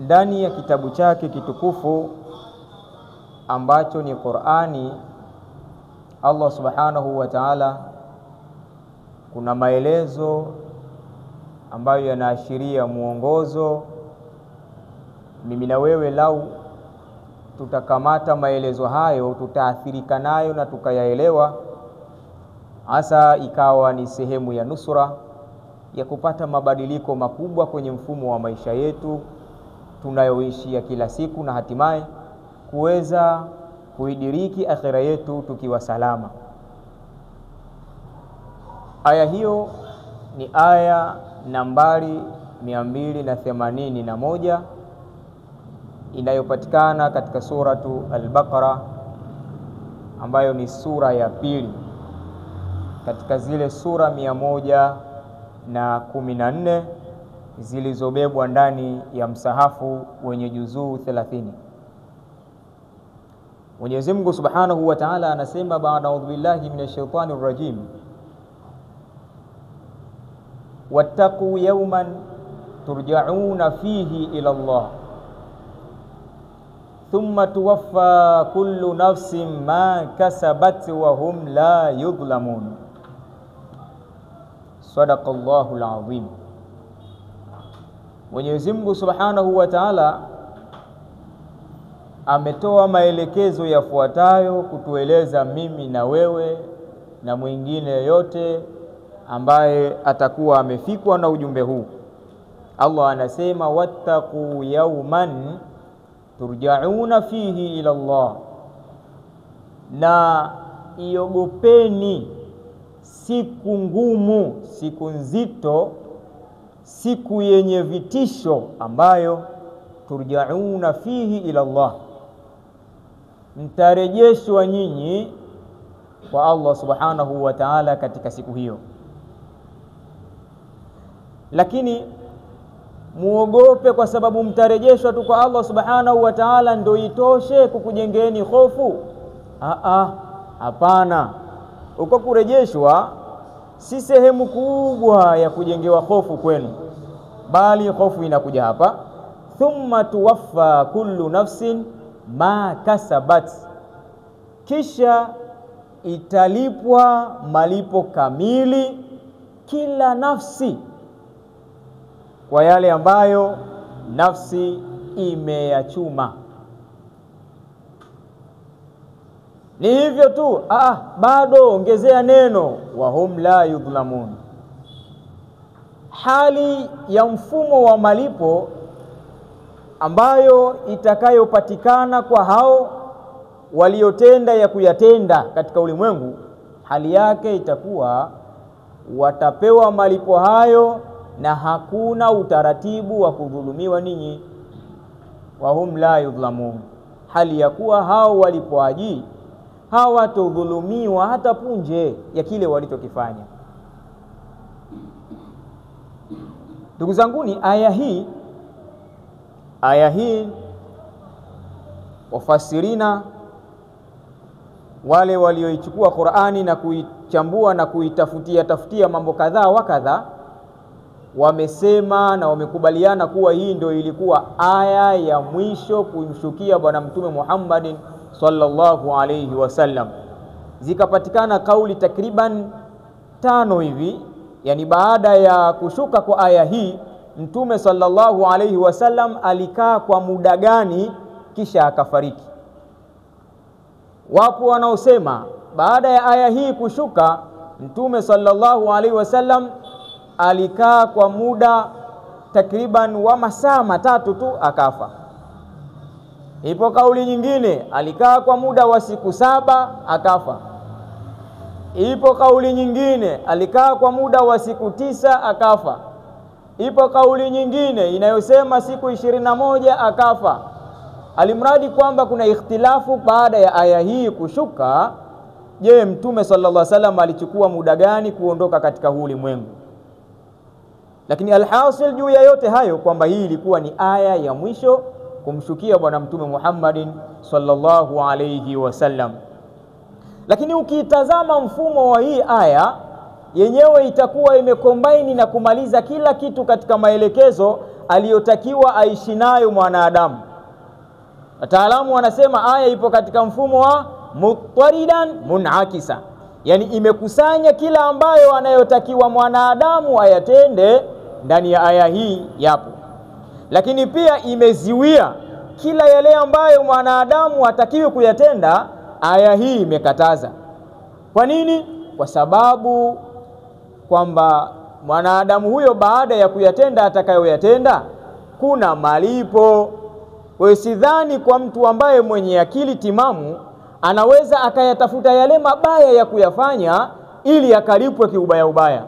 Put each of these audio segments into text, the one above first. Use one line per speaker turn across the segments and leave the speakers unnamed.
ndani ya kitabu chake kitukufu ambacho ni Qur'ani, Allah subhanahu wa ta'ala kuna maelezo ambayo yanaashiria muongozo. Mimi na wewe lau tutakamata maelezo hayo, tutaathirika nayo na tukayaelewa, hasa ikawa ni sehemu ya nusura ya kupata mabadiliko makubwa kwenye mfumo wa maisha yetu tunayoishi ya kila siku, na hatimaye kuweza kuidiriki akhira yetu tukiwa salama. Aya hiyo ni aya nambari 281 inayopatikana katika suratu Al-Baqara, ambayo ni sura ya pili katika zile sura 114 zilizobebwa ndani ya msahafu wenye juzuu 30. Mwenyezi Mungu Subhanahu wa Ta'ala anasema baada a'udhu billahi minash shaitani rrajim, wattaqu yawman turja'una fihi ila Allah thumma tuwaffa kullu nafsin ma kasabat wa hum la yudhlamun. Sadaqallahu alazim. Mwenyezi Mungu Subhanahu wa Ta'ala ametoa maelekezo yafuatayo kutueleza mimi na wewe na mwingine yote ambaye atakuwa amefikwa na ujumbe huu. Allah anasema wattaqu yawman turja'una fihi ila Allah, na iogopeni siku ngumu, siku nzito, siku yenye vitisho ambayo turja'una fihi ila Allah, mtarejeshwa nyinyi kwa Allah Subhanahu wa Ta'ala katika siku hiyo. Lakini muogope kwa sababu mtarejeshwa tu kwa Allah Subhanahu wa Ta'ala ndio itoshe kukujengeni hofu? Hapana. Uko kurejeshwa si sehemu kubwa ya kujengewa hofu kwenu, bali hofu inakuja hapa, thumma tuwaffa kullu nafsin ma kasabat, kisha italipwa malipo kamili kila nafsi kwa yale ambayo nafsi imeyachuma. Ni hivyo tu? Bado ongezea neno wa hum la yudhlamun. Hali ya mfumo wa malipo ambayo itakayopatikana kwa hao waliotenda ya kuyatenda katika ulimwengu, hali yake itakuwa watapewa malipo hayo na hakuna utaratibu wa kudhulumiwa ninyi. Wa hum la yudhlamun, hali ya kuwa hao walipoaji hawatodhulumiwa hata punje ya kile walichokifanya. Ndugu zanguni, aya hii wafasirina wale walioichukua Qur'ani na kuichambua na kuitafutia mambo kadhaa wa kadhaa, wamesema na wamekubaliana kuwa hii ndio ilikuwa aya ya mwisho kumshukia Bwana Mtume Muhammadin sallallahu alayhi wasallam. Zikapatikana kauli takriban 5 hivi, yani baada ya kushuka kwa aya hii Mtume sallallahu alayhi wasallam alikaa kwa muda gani kisha akafariki. Wapo wanaosema baada ya aya hii kushuka Mtume sallallahu alayhi wasallam alikaa kwa muda takriban wa masaa 3 tu akafa. Ipo kauli nyingine alikaa kwa muda wa siku 7 akafa. Ipo kauli nyingine alikaa kwa muda wa siku 9 akafa. Ipo kauli nyingine inayosema siku 21 akafa. Alimradi kwamba kuna ikhtilafu baada ya aya hii kushuka. Je, Mtume sallallahu alaihi wasallam alichukua muda gani kuondoka katika huu ulimwengu? Lakini alhasil juu ya yote hayo kwamba hii ilikuwa ni aya ya mwisho kumshukia Bwana Mtume Muhammadin sallallahu alayhi wasallam. Lakini ukitazama mfumo wa hii aya yenyewe itakuwa imekombaini na kumaliza kila kitu katika maelekezo aliyotakiwa aishi nayo mwanadamu. Wataalamu wanasema aya ipo katika mfumo wa muttaridan munakisa, yani imekusanya kila ambayo anayotakiwa mwanadamu ayatende ndani ya aya hii yapo, lakini pia imeziwia kila yale ambayo mwanadamu hatakiwi kuyatenda. Aya hii imekataza. Kwa nini? Kwa sababu kwamba mwanadamu huyo baada ya kuyatenda atakayoyatenda kuna malipo. Kwa sidhani kwa mtu ambaye mwenye akili timamu anaweza akayatafuta yale mabaya ya kuyafanya ili akalipwe kiubaya ubaya.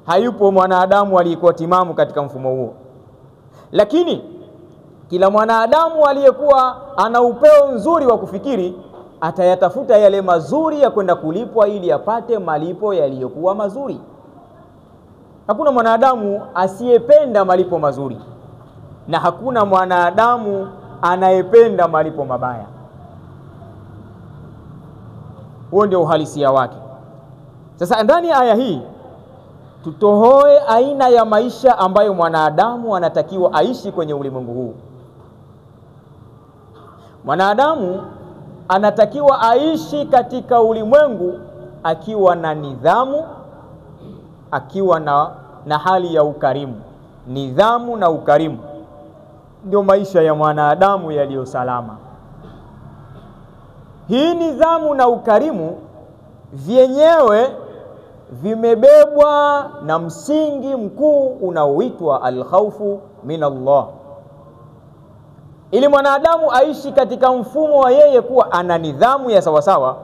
Hayupo mwanadamu aliyekuwa timamu katika mfumo huo. Lakini kila mwanadamu aliyekuwa ana upeo nzuri wa kufikiri atayatafuta yale mazuri ya kwenda kulipwa ili apate malipo yaliyokuwa mazuri. Hakuna mwanadamu asiyependa malipo mazuri, na hakuna mwanadamu anayependa malipo mabaya. Huo ndio uhalisia wake. Sasa ndani ya aya hii tutohoe aina ya maisha ambayo mwanadamu anatakiwa aishi kwenye ulimwengu huu. Mwanadamu anatakiwa aishi katika ulimwengu akiwa na nidhamu, akiwa na hali ya ukarimu. Nidhamu na ukarimu ndio maisha ya mwanadamu yaliyo salama. Hii nidhamu na ukarimu vyenyewe vimebebwa na msingi mkuu unaoitwa al-khawfu min Allah. Ili mwanadamu aishi katika mfumo wa yeye kuwa ana nidhamu ya sawasawa,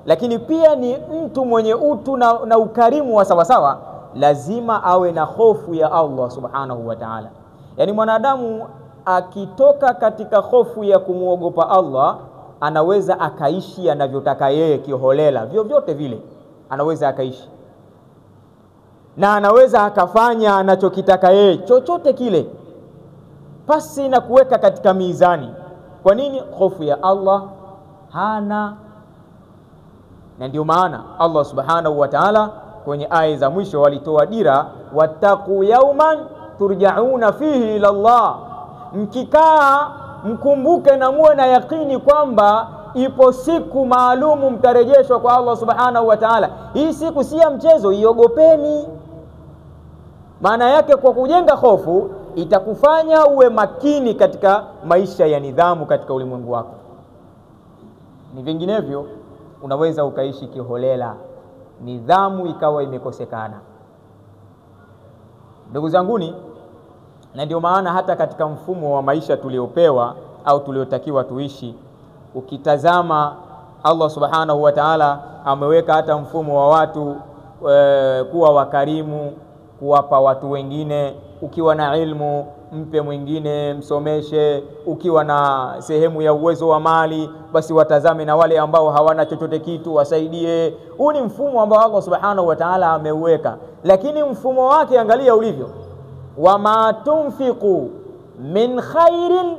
lakini pia ni mtu mwenye utu na ukarimu wa sawasawa, lazima awe na hofu ya Allah subhanahu wa ta'ala. Yani mwanadamu akitoka katika hofu ya kumuogopa Allah, anaweza akaishi anavyotaka yeye kiholela, vyovyote vile anaweza akaishi, na anaweza akafanya anachokitaka yeye chochote kile pasi na kuweka katika mizani. Kwa nini? Hofu ya Allah hana. Na ndio maana Allah subhanahu wa ta'ala kwenye aya za mwisho walitoa dira, wattaqu yawman turja'una fihi ila Allah. Mkikaa mkumbuke na muwe na yakini kwamba ipo siku maalumu mtarejeshwa kwa Allah subhanahu wa ta'ala. Hii siku si ya mchezo, iogopeni. Maana yake kwa kujenga hofu itakufanya uwe makini katika maisha ya nidhamu katika ulimwengu wako. Ni vinginevyo unaweza ukaishi kiholela, nidhamu ikawa imekosekana. Ndugu zanguni, na ndio maana hata katika mfumo wa maisha tuliopewa au tuliotakiwa tuishi, ukitazama Allah subhanahu wa ta'ala ameweka hata mfumo wa watu kuwa wakarimu, kuwapa watu wengine. Ukiwa na ilmu mpe mwingine, msomeshe. Ukiwa na sehemu ya uwezo wa mali, basi watazame na wale ambao hawana chochote kitu, wasaidie. Huu ni mfumo ambao Allah subhanahu wa ta'ala ameuweka, lakini mfumo wake angalia ulivyo, wama tunfiqu min khairin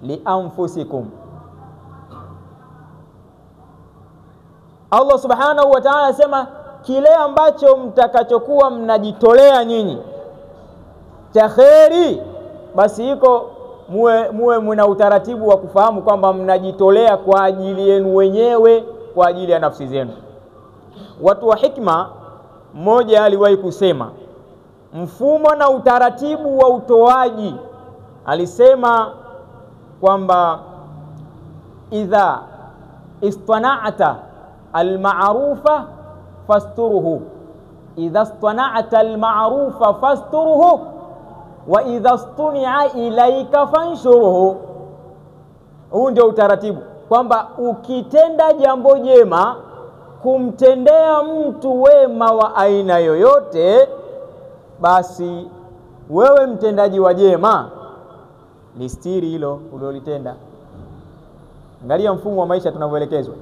li anfusikum. Allah subhanahu wa ta'ala asema kile ambacho mtakachokuwa mnajitolea nyinyi cha kheri, basi iko muwe mna utaratibu wa kufahamu kwamba mnajitolea kwa ajili yenu wenyewe, kwa ajili ya nafsi zenu. Watu wa hikma mmoja aliwahi kusema mfumo na utaratibu wa utoaji, alisema kwamba idha istana'ata al-ma'rufa fasturuhu, idha istana'ata al-ma'rufa fasturuhu wa idha stuni'a ilaika fanshuruhu. Huu ndio utaratibu, kwamba ukitenda jambo jema, kumtendea mtu wema wa aina yoyote, basi wewe mtendaji wa jema listiri hilo uliolitenda. Angalia mfumo wa maisha tunavyoelekezwa.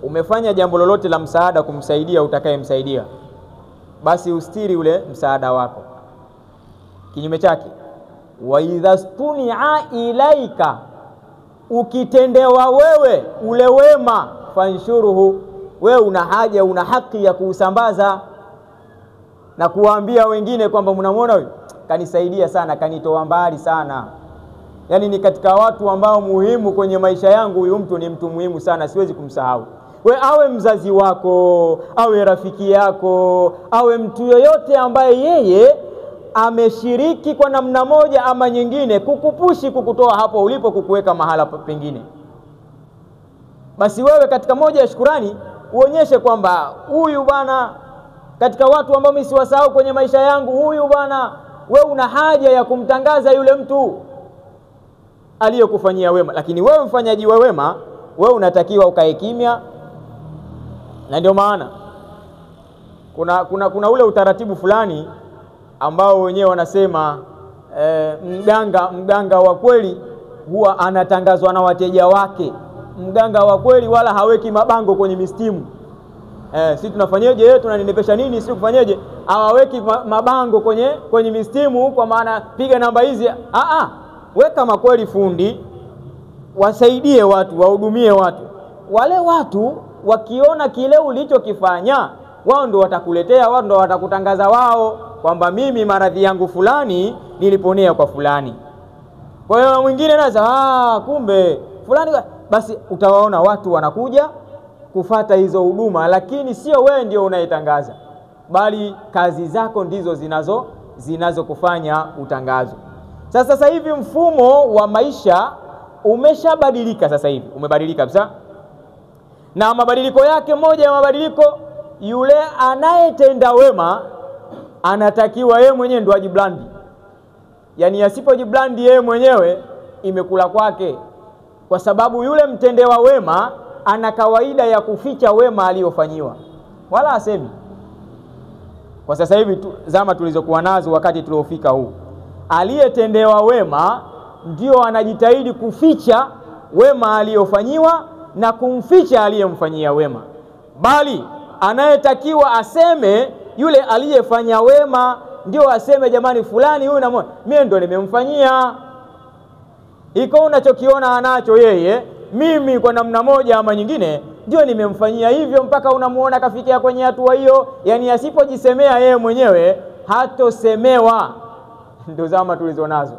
Umefanya jambo lolote la msaada kumsaidia utakayemsaidia, basi ustiri ule msaada wako. Kinyume chake, wa idha stuni'a ilaika, ukitendewa wewe ule wema, fanshuruhu, wewe una haja, una haki ya kuusambaza. na kuwaambia wengine kwamba mnamuona huyu kanisaidia sana, kanitoa mbali sana, yani ni katika watu ambao muhimu kwenye maisha yangu, huyu mtu ni mtu muhimu sana, siwezi kumsahau. We awe mzazi wako, awe rafiki yako, awe mtu yoyote ambaye yeye ameshiriki kwa namna moja ama nyingine kukupushi, kukutoa hapo ulipo, kukuweka mahala pengine, basi wewe katika moja ya shukrani uonyeshe kwamba huyu bwana katika watu ambao mimi siwasahau kwenye maisha yangu, huyu bwana, wewe una haja ya kumtangaza yule mtu aliyokufanyia wema. Lakini wewe mfanyaji wa wema, wewe unatakiwa ukae kimya. Na ndio maana kuna ule utaratibu fulani ambao wenyewe wanasema mganga wa kweli huwa anatangazwa na wateja wake. Mganga wa kweli wala haweki mabango kwenye mistimu. Sisi tunafanyeje, tunanenepesha nini, sisi kufanyeje, hawaweki mabango kwenye mistimu kwa maana piga namba hizi. Weka makweli fundi, wasaidie watu, wahudumie watu. Wale watu wakiona kile ulichokifanya, wao ndio watakuletea, wao ndio watakutangaza wao kwamba mimi maradhi yangu fulani niliponea kwa fulani. Kwa hiyo mwingine anaanza kumbe fulani, basi utawaona watu wanakuja kufata hizo huduma, lakini sio wewe ndio unayetangaza, bali kazi zako ndizo zinazokufanya utangazo. Sasa hivi mfumo wa maisha umeshabadilika, sasa hivi umebadilika kabisa. Na mabadiliko yake, moja ya mabadiliko, yule anayetenda wema anatakiwa yeye mwenyewe ndo ajiblandi. Yani asipojiblandi yeye mwenyewe imekula kwake, kwa sababu yule mtendewa wema ana kawaida ya kuficha wema aliofanyiwa, wala asemi. Kwa sasa hivi zama tulizokuwa nazo wakati tuliofika huu, aliyetendewa wema ndio anajitahidi kuficha wema aliofanyiwa na kumficha aliyemfanyia wema, bali anayetakiwa aseme yule aliyefanya wema ndio aseme, jamani fulani huyu na mimi ndo nimemfanyia. Iko unachokiona anacho yeye, mimi kwa namna moja ama nyingine ndio nimemfanyia hivyo, mpaka unamuona kafikia kwenye hatua hiyo. Yani asipojisemea yeye mwenyewe hatosemewa. Ndio zama tulizonazo.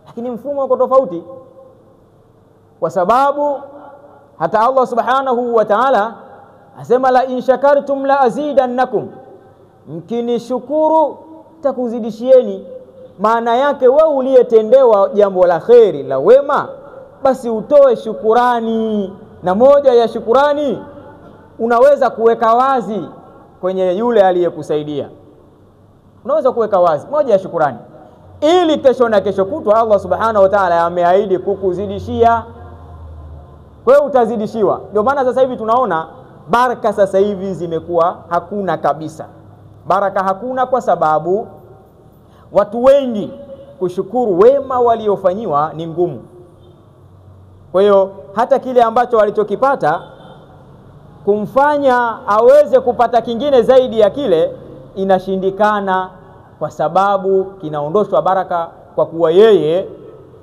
Lakini mfumo uko tofauti, kwa sababu hata Allah subhanahu wa ta'ala asema la in shakartum la azidannakum, mkinishukuru takuzidishieni. Maana yake wewe uliyetendewa jambo la kheri la wema, basi utoe shukurani. Na moja ya shukurani unaweza kuweka wazi kwenye yule aliyekusaidia, unaweza kuweka wazi moja ya shukurani, ili kesho na kesho kutwa Allah subhanahu wa ta'ala ameahidi kukuzidishia. Kwa hiyo utazidishiwa. Ndio maana sasa hivi tunaona baraka sasa hivi zimekuwa hakuna kabisa. Baraka hakuna kwa sababu watu wengi kushukuru wema waliofanyiwa ni ngumu. Kwa hiyo hata kile ambacho walichokipata kumfanya aweze kupata kingine zaidi ya kile inashindikana, kwa sababu kinaondoshwa baraka, kwa kuwa yeye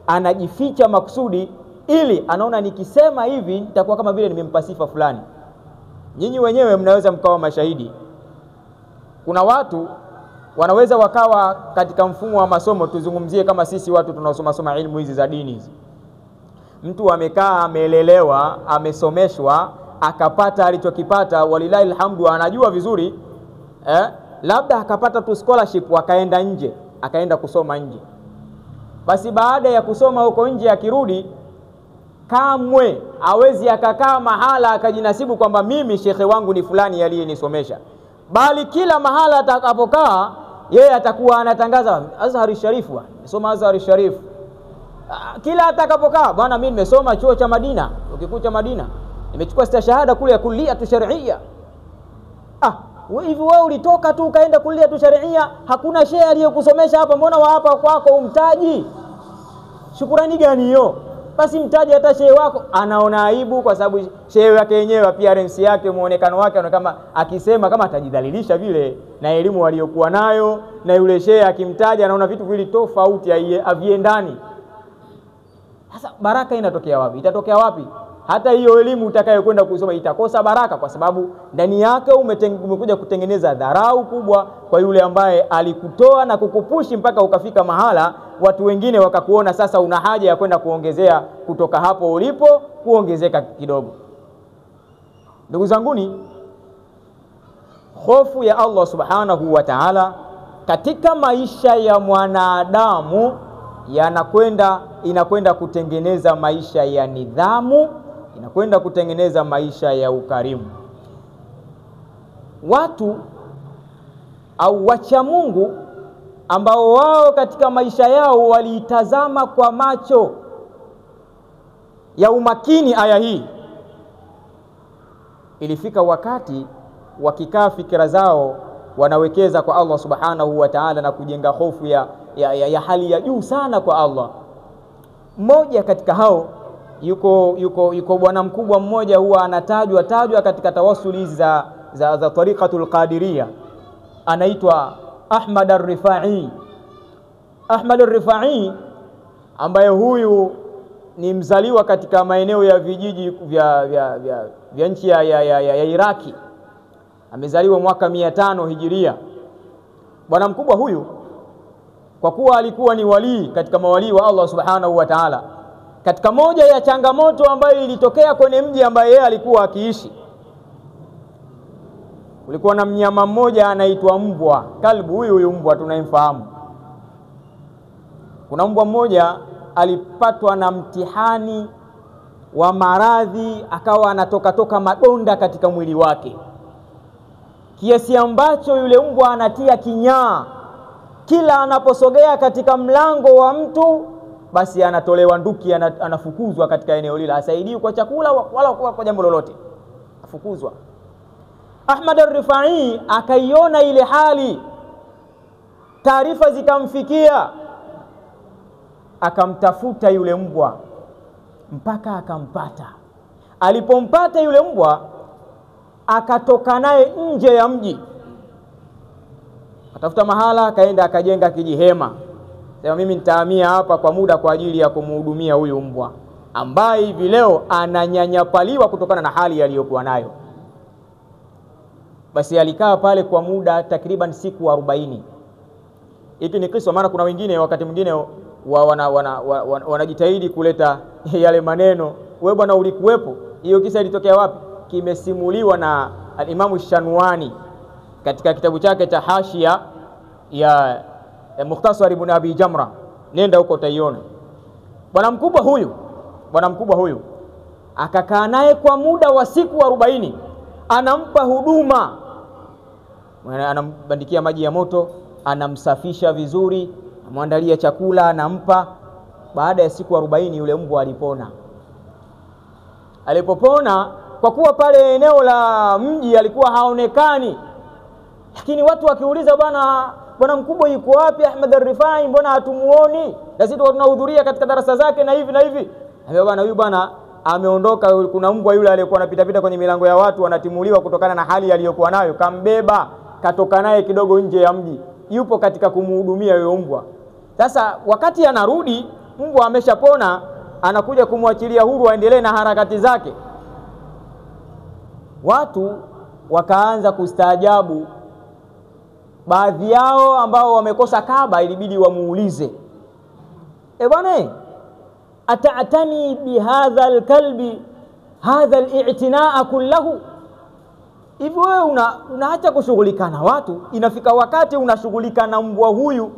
anajificha makusudi, ili anaona nikisema hivi nitakuwa kama vile nimempa sifa fulani. Nyinyi wenyewe mnaweza mkawa mashahidi. Kuna watu wanaweza wakawa katika mfumo wa masomo, tuzungumzie kama sisi watu tunaosoma ilmu hizi za dini hizi. Mtu amekaa amelelewa, amesomeshwa, akapata alichokipata, walilahi alhamdu, anajua vizuri, labda akapata tu scholarship, akaenda nje, akaenda kusoma nje. Basi baada ya kusoma huko nje akirudi, kamwe hawezi akakaa mahala akajinasibu kwamba mimi shekhe wangu ni fulani aliyenisomesha, bali kila mahala atakapokaa yeye atakuwa anatangaza Azhari Sharifu, soma Azhari Sharifu. Kila atakapokaa, bwana mimi nimesoma chuo cha Madina, ukikucha Madina, nimechukua stashahada kule ya kulliyatu shar'iyya. Hivi wewe ulitoka tu ukaenda kulliyatu shar'iyya, hakuna shehe aliyekusomesha hapa, mbona wa hapa kwako umtaji? Shukrani gani hiyo? Basi mtaji hata shehe wako. Anaona aibu kwa sababu shehe wake yenyewe appearance yake, muonekano wake, anaona kama akisema kama atajidhalilisha vile na elimu aliyokuwa nayo, na yule shehe akimtaja anaona vitu vile tofauti, aviendani. Sasa baraka inatokea wapi? Itatokea wapi? hata hiyo elimu utakayokwenda kusoma itakosa baraka, kwa sababu ndani yake umekuja kutengeneza dharau kubwa kwa yule ambaye alikutoa na kukupushi mpaka ukafika mahala watu wengine wakakuona sasa una haja ya kwenda kuongezea kutoka hapo ulipo, kuongezeka kidogo. Ndugu zanguni, hofu ya Allah subhanahu wa ta'ala katika maisha ya mwanadamu inakwenda kutengeneza maisha ya nidhamu, inakwenda kutengeneza maisha ya ukarimu. Watu au wacha Mungu ambao wao katika maisha yao waliitazama kwa macho ya umakini aya hii, ilifika wakati wakikaa fikira zao wanawekeza kwa Allah subhanahu wa ta'ala na kujenga hofu ya hali ya juu sana kwa Allah. Mmoja katika hao yuko bwana mkubwa mmoja, huwa anatajwa katika tawassuli za tariqatul qadiriyya, anaitwa Ahmad ar-Rifai. Ahmad ar-Rifai ambaye huyu ni mzaliwa katika maeneo ya vijiji vya nchi ya Iraki, amezaliwa mwaka 500 Hijiria. Bwana mkubwa huyu kwa kuwa alikuwa ni walii katika mawalii wa Allah subhanahu wa ta'ala, katika moja ya changamoto ambayo ilitokea kwenye mji ambaye yeye alikuwa akiishi, kulikuwa na mnyama mmoja anaitwa mbwa, kalbu. Huyu mbwa tunayemfahamu. Kuna mbwa mmoja alipatwa na mtihani wa maradhi, akawa anatoka madonda katika mwili wake, kiasi ambacho yule mbwa anatia kinyaa. Kila anaposogea katika mlango wa mtu basi anatolewa nduki, anafukuzwa katika eneo lile, hasaidii kwa chakula wala kwa jambo lolote, afukuzwa. Ahmad ar-Rifai akaiona ile hali, taarifa zikamfikia, akamtafuta yule mbwa mpaka akampata. Alipompata yule mbwa, akatoka naye nje ya mji, atafuta mahala, akaenda akajenga kijihema, sema mimi nitahamia hapa kwa muda kwa ajili ya kumhudumia huyu mbwa ambaye hivi leo ananyanyapaliwa kutokana na hali aliyokuwa nayo. Basi alikaa pale kwa muda takriban siku 40. Hiki ni kisa, maana kuna wengine wakati mwingine wanajitahidi kuleta yale maneno, wewe bwana ulikuwepo. Hiyo kisa ilitokea wapi? Kimesimuliwa na al-Imam Shanwani katika kitabu chake cha Hashia ya Mukhtasar ibn Abi Jamra. Nenda huko utaiona. Bwana mkubwa huyu akakaa naye kwa muda wa siku 40, anampa huduma, anambandikia maji ya moto, anamsafisha vizuri, amwandalia chakula, anampa. Baada ya siku 40 yule mbwa alipona. Alipopona, kwa kuwa pale eneo la mji alikuwa haonekani, lakini watu wakiuliza, bwana mkubwa yuko wapi Ahmad ar-Rifai, mbona hatumuoni? Na sisi tunahudhuria katika darasa zake na hivi na hivi. Huyu bwana ameondoka, kuna mbwa yule aliyekuwa anapita kwenye milango ya watu anatimuliwa kutokana na hali aliyokuwa nayo, kambeba katoka naye kidogo nje ya mji, yupo katika kumhudumia yule mbwa. Sasa wakati anarudi, mbwa ameshapona, anakuja kumwachilia huru aendelee na harakati zake. Watu wakaanza kustaajabu. Baadhi yao ambao wamekosa kaba ilibidi wamuulize, bwana, ata'tani bihadha alkalbi hadha al-i'tinaa kullahu? Hivyo wewe unaacha kushughulika na watu, inafika wakati unashughulika na mbwa huyu,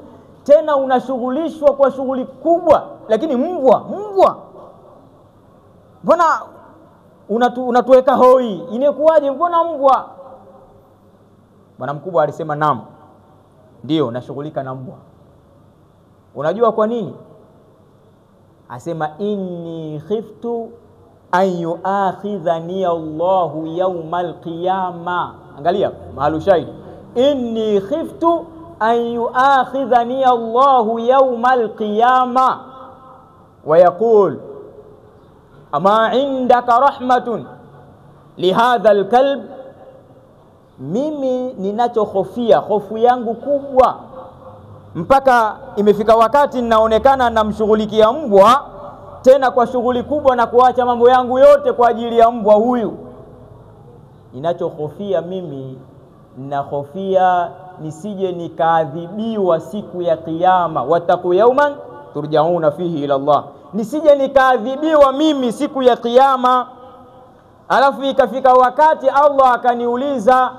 tena unashughulishwa kwa shughuli kubwa. Lakini mbwa mbona unatuweka hoi, inekuwaje? Mbona mbwa? Bwana mkubwa alisema, naam, ndio nashughulika na mbwa. Unajua kwa nini? Asema, inni khiftu an yuakhidhani Allahu yawmal qiyama. Angalia mahalu shahidi, inni khiftu an yuakhidhani Allahu yawmal qiyama wa yaqul ama indaka rahmatun lihadha alkalb. Mimi ninachohofia, hofu yangu kubwa, mpaka imefika wakati ninaonekana namshughulikia mbwa, tena kwa shughuli kubwa na kuacha mambo yangu yote kwa ajili ya mbwa huyu. Ninachohofia mimi, ninahofia nisije nikaadhibiwa siku ya kiyama, wattaqu yawman turjauna fihi ila Allah, nisije nikaadhibiwa mimi siku ya kiyama, alafu ikafika wakati Allah akaniuliza,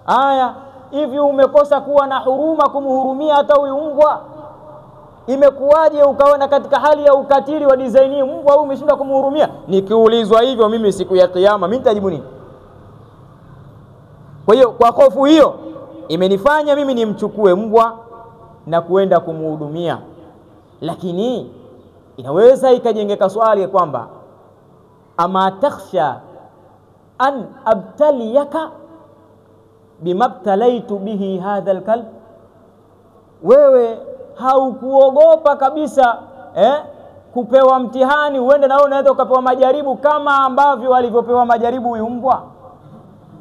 aya, hivi umekosa kuwa na huruma kumhurumia hata huyu mbwa? Imekuwaje ukaona katika hali ya ukatili wa design mbwa huyu umeshindwa kumhurumia? Nikiulizwa hivyo mimi siku ya kiyama, mimi nitajibu nini? Kwa hiyo kwa hofu hiyo imenifanya mimi nimchukue mbwa na kuenda kumhudumia. Lakini inaweza ikajengeka swali kwamba ama takhsha an abtaliyaka bimabtalaitu bihi hadha alkalb, wewe haukuogopa kabisa kupewa mtihani, uende na wewe unaweza ukapewa majaribu kama ambavyo walivyopewa majaribu huyu mbwa?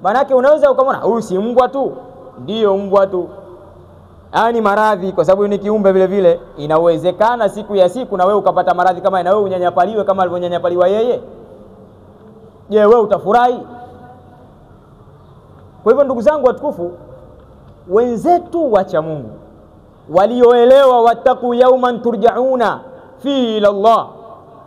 Manake unaweza ukamwona huyu si mbwa tu, ndio mbwa tu, yani maradhi, kwa sababu ni kiumbe vile vile. Inawezekana siku ya siku na wewe ukapata maradhi kama na wewe unyanyapaliwe kama alivyonyanyapaliwa yeye. Je, wewe utafurahi? Kwa hivyo ndugu zangu watukufu, wenzetu wacha Mungu walioelewa wattaqu yawman turjauna fihi ila Allah,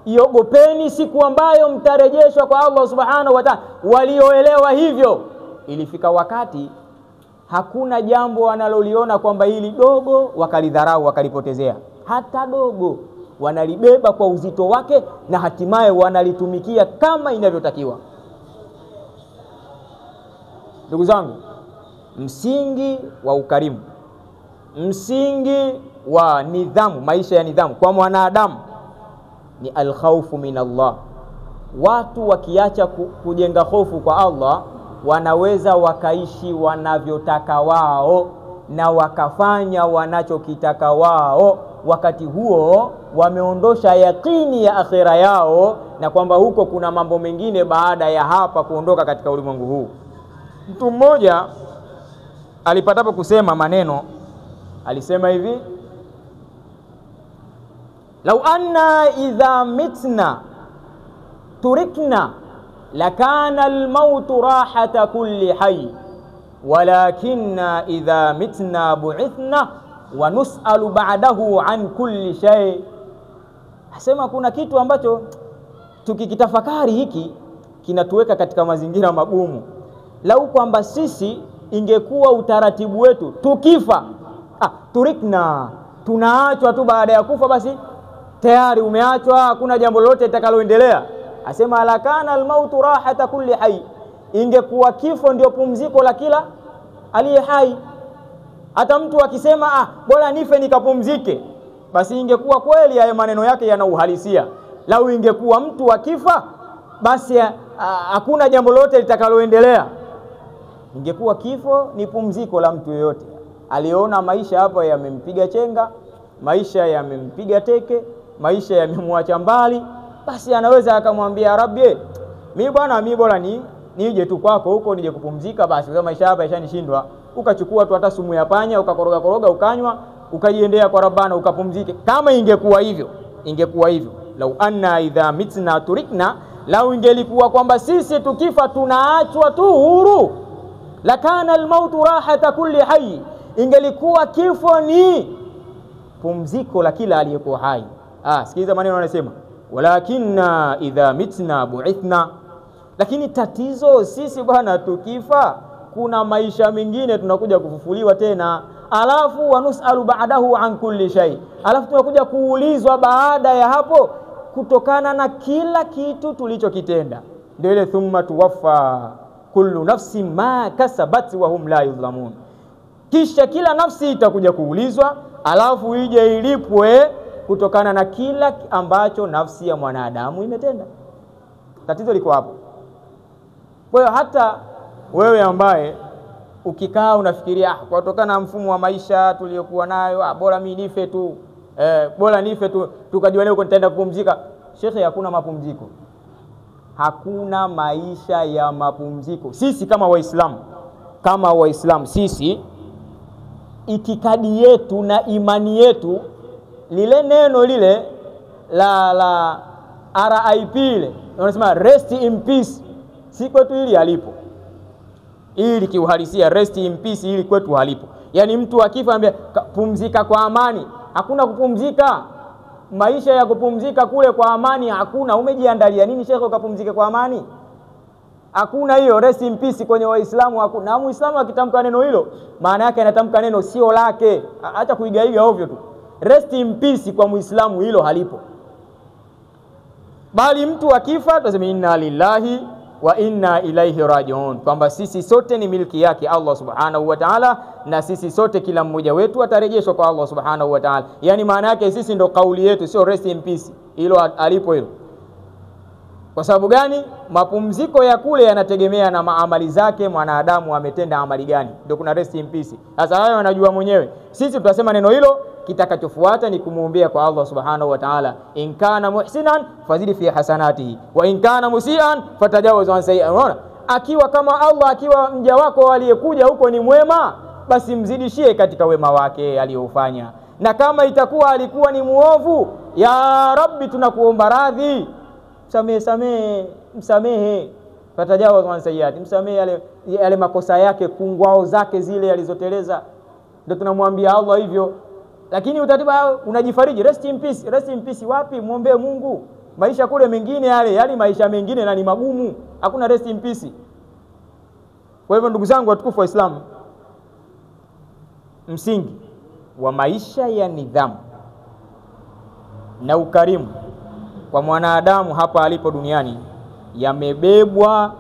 iogopeni siku ambayo mtarejeshwa kwa Allah subhanahu wa ta'ala, walioelewa hivyo, ilifika wakati hakuna jambo wanaloliona kwamba hili dogo wakalidharau wakalipotezea. Hata dogo wanalibeba kwa uzito wake na hatimaye wanalitumikia kama inavyotakiwa. Ndugu zangu, msingi wa ukarimu, msingi wa nidhamu, maisha ya nidhamu kwa mwanadamu ni alkhawfu min Allah. Watu wakiacha kujenga hofu kwa Allah, wanaweza wakaishi wanavyotaka wao na wakafanya wanachokitaka wao. Wakati huo wameondosha yakini ya akhira yao, na kwamba huko kuna mambo mengine baada ya hapa kuondoka katika ulimwengu huu. Mtu mmoja alipatapo kusema maneno, alisema hivi: lau anna idha mitna turikna lakana almautu rahata kulli hayy, walakinna idha mitna bu'ithna wa nus'alu ba'dahu an kulli shay. Asema kuna kitu ambacho tukikitafakari hiki kinatuweka katika mazingira magumu. Lau kwamba sisi ingekuwa utaratibu wetu tukifa, turikna, tunaachwa tu baada ya kufa, basi tayari umeachwa, hakuna jambo lolote litakaloendelea. Asema lakana almautu rahata kulli hayy, ingekuwa kifo ndio pumziko la kila aliye hai. Hata mtu akisema bora nife nikapumzike, basi ingekuwa kweli hayo maneno yake yana uhalisia. Lau ingekuwa mtu akifa basi hakuna jambo lolote litakaloendelea, ingekuwa kifo ni pumziko la mtu yeyote. Aliona maisha hapa yamempiga chenga, maisha yamempiga teke, maisha yamemwacha mbali, basi anaweza akamwambia Rabbi, mimi bwana, mimi bora nije tu kwako huko nije kupumzika, basi kama maisha hapa yashanishindwa. Ukachukua tu hata sumu ya panya ukakoroga koroga ukanywa, ukajiendea kwa Rabbana ukapumzike. Kama ingekuwa hivyo, lau anna idha mitna turikna, lau ingelikuwa kwamba sisi tukifa tunaachwa tu huru, lakana almautu rahata kulli hayy, ingelikuwa kifo ni pumziko la kila aliyekuwa hai. Sikiza maneno anasema, walakinna idha mitna bu'ithna, lakini tatizo sisi bwana tukifa kuna maisha mengine tunakuja kufufuliwa tena, alafu wanusalu ba'dahu an kulli shay, alafu tunakuja kuulizwa baada ya hapo kutokana na kila kitu tulichokitenda. Ndio ile thumma tuwaffa kullu nafsin ma kasabat wa hum la yuzlamun, kisha kila nafsi itakuja kuulizwa, alafu ije ilipwe kutokana na kila ambacho nafsi ya mwanadamu imetenda. Tatizo liko hapo. Kwa hiyo hata wewe ambaye ukikaa unafikiria kutokana na mfumo wa maisha tuliokuwa nayo, bora mimi nife tu, bora nife tu tukajua leo nitaenda kupumzika. Shekhe, hakuna mapumziko, hakuna maisha ya mapumziko. Sisi kama Waislamu, sisi itikadi yetu na imani yetu, lile neno lile la RIP ile wanasema rest in peace, si kwetu hili halipo. Ili kiuhalisia rest in peace ili kwetu halipo. Yani mtu akifa anambia pumzika kwa amani, hakuna kupumzika. Maisha ya kupumzika kule kwa amani hakuna. Umejiandalia nini shekhe ukapumzike kwa amani? Hakuna hiyo rest in peace kwenye Waislamu hakuna. Na Muislamu akitamka neno hilo maana yake anatamka neno sio lake, acha kuigaiga ovyo tu. Rest in peace kwa Muislamu hilo halipo. Bali mtu akifa tunasema inna lillahi wa inna ilaihi rajiun, kwamba sisi sote ni milki yake Allah subhanahu wa ta'ala, na sisi sote kila mmoja wetu atarejeshwa kwa Allah subhanahu wa ta'ala. Yani maana yake sisi ndo kauli yetu, sio rest in peace. Hilo alipo hilo. Kwa sababu gani? Mapumziko ya kule yanategemea na maamali zake, mwanadamu ametenda amali gani, ndio kuna rest in peace. Sasa hayo wanajua mwenyewe. Sisi tutasema neno hilo, kitakachofuata ni kumuombea kwa Allah subhanahu wa ta'ala, in kana muhsinan fazidi fi hasanatihi wa in kana musian fatajawaz an sayi'ati. Unaona, akiwa kama Allah, akiwa mja wako aliyekuja huko ni mwema, basi mzidishie katika wema wake aliyofanya, na kama itakuwa alikuwa ni muovu, ya Rabbi tunakuomba radhi, msamehe fatajawaz an sayi'ati, msamehe yale makosa yake, kungwao zake zile alizoteleza. Ndio tunamwambia Allah hivyo. Lakini utatiba unajifariji rest in peace. Rest in peace wapi? Muombe Mungu. Maisha kule mengine yale maisha mengine na ni magumu, hakuna rest in peace. Kwa hivyo ndugu zangu watukufu wa Islam, msingi wa maisha ya nidhamu na ukarimu kwa mwanadamu hapa alipo duniani yamebebwa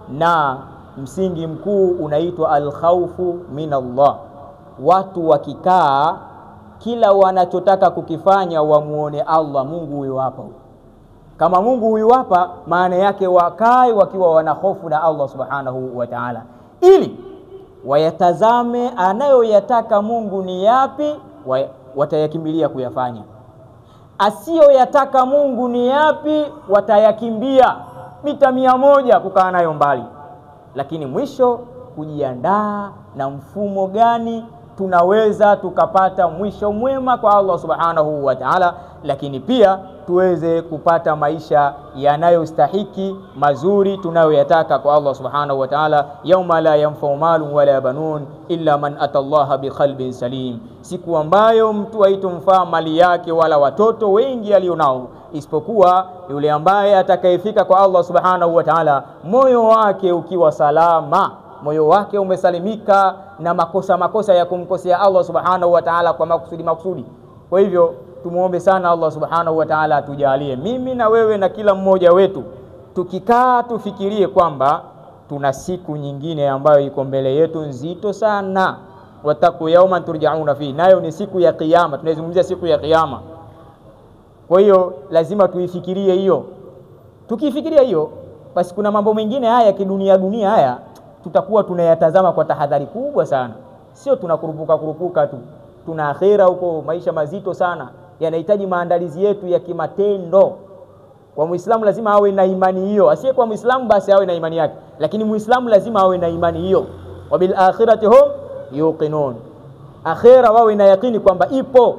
na msingi mkuu unaitwa al-khawfu min Allah. Watu wakikaa kila wanachotaka kukifanya wamuone Allah, Mungu huyu hapa. Kama Mungu huyu hapa, maana yake wakae wakiwa wana hofu na Allah subhanahu wa ta'ala, ili wayatazame anayoyataka Mungu ni yapi, watayakimbilia kuyafanya. Asiyoyataka Mungu ni yapi, watayakimbia mita 100 kukaa nayo mbali. Lakini mwisho kujiandaa na mfumo gani tunaweza tukapata mwisho mwema kwa Allah subhanahu wa ta'ala, lakini pia tuweze kupata maisha yanayostahiki mazuri tunayoyataka kwa Allah subhanahu wa ta'ala. Yauma la yanfa'u malun wala banun illa man atallaha biqalbin salim, siku ambayo mtu haitomfaa mali yake wala watoto wengi alionao, isipokuwa yule ambaye atakayefika kwa Allah subhanahu wa ta'ala moyo wake ukiwa salama, moyo wake umesalimika na makosa ya kumkosea Allah subhanahu wa ta'ala kwa makusudi. Kwa hivyo tumuombe sana Allah subhanahu wa ta'ala atujalie mimi na wewe na kila mmoja wetu, tukikaa tufikirie kwamba tuna siku nyingine ambayo iko mbele yetu nzito sana. Wataku yawman turja'una fi, nayo ni siku ya kiyama. Tunazungumzia siku ya kiyama. Kwa hiyo lazima tuifikirie hiyo. Tukifikiria hiyo, basi kuna mambo mengine haya kidunia haya tutakuwa tunayatazama kwa tahadhari kubwa sana. Sio tunakurupuka tu. Tuna akhera huko, maisha mazito sana, yanahitaji maandalizi yetu ya kimatendo. Kwa Muislamu lazima awe na imani hiyo. Asiye kwa Muislamu basi awe na imani yake, lakini Muislamu lazima awe na imani hiyo. Wabil akhirati hum yuqinun, akhera wawe na yakini kwamba ipo.